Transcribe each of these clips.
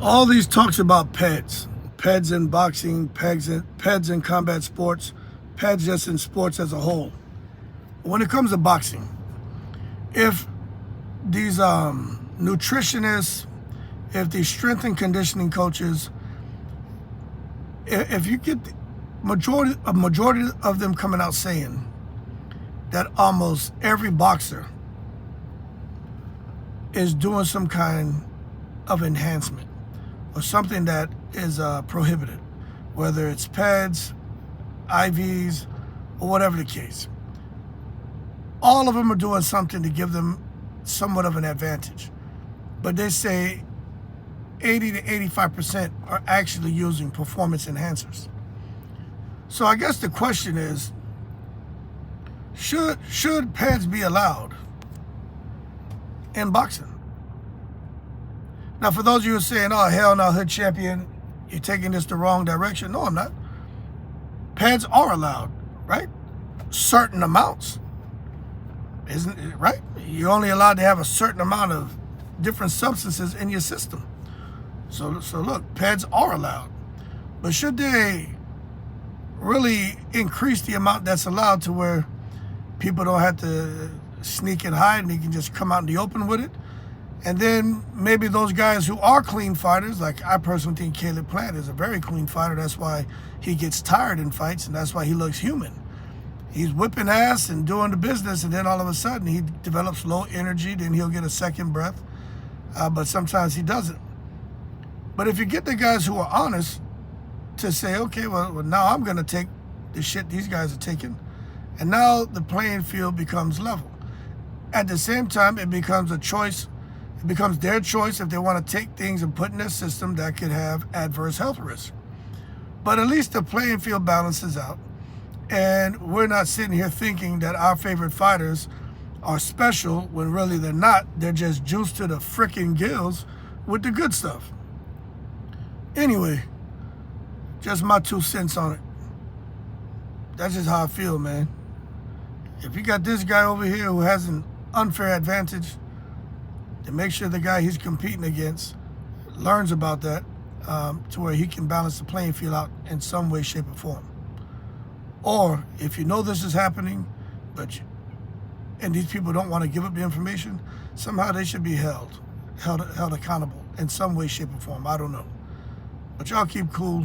All these talks about PEDs, PEDs in boxing, PEDs in combat sports, PEDs just in sports as a whole. When it comes to boxing, if these nutritionists, if these strength and conditioning coaches, if you get a majority of them coming out saying that almost every boxer is doing some kind of enhancement or something that is prohibited, whether it's PEDs, IVs, or whatever the case. All of them are doing something to give them somewhat of an advantage. But they say 80 to 85% are actually using performance enhancers. So I guess the question is, should PEDs be allowed in boxing? Now, for those of you who are saying, oh, hell no, Hood Champion, you're taking this the wrong direction. No, I'm not. PEDs are allowed, right? Certain amounts. Isn't it right? You're only allowed to have a certain amount of different substances in your system. So look, PEDs are allowed. But should they really increase the amount that's allowed to where people don't have to sneak and hide and they can just come out in the open with it? And then maybe those guys who are clean fighters, like I personally think Caleb Plant is a very clean fighter. That's why he gets tired in fights, and that's why he looks human. He's whipping ass and doing the business, and then all of a sudden he develops low energy, then he'll get a second breath, but sometimes he doesn't. But if you get the guys who are honest to say, okay, well now I'm going to take the shit these guys are taking, and now the playing field becomes level. At the same time, it becomes a choice. It becomes their choice if they want to take things and put in their system that could have adverse health risks. But at least the playing field balances out. And we're not sitting here thinking that our favorite fighters are special when really they're not. They're just juiced to the freaking gills with the good stuff. Anyway, just my 2 cents on it. That's just how I feel, man. If you got this guy over here who has an unfair advantage, then make sure the guy he's competing against learns about that to where he can balance the playing field out in some way, shape, or form. Or if you know this is happening, and these people don't want to give up the information, somehow they should be held accountable in some way, shape, or form. I don't know. But y'all keep cool.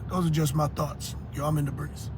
Those are just my thoughts. Yo, I'm in the breeze.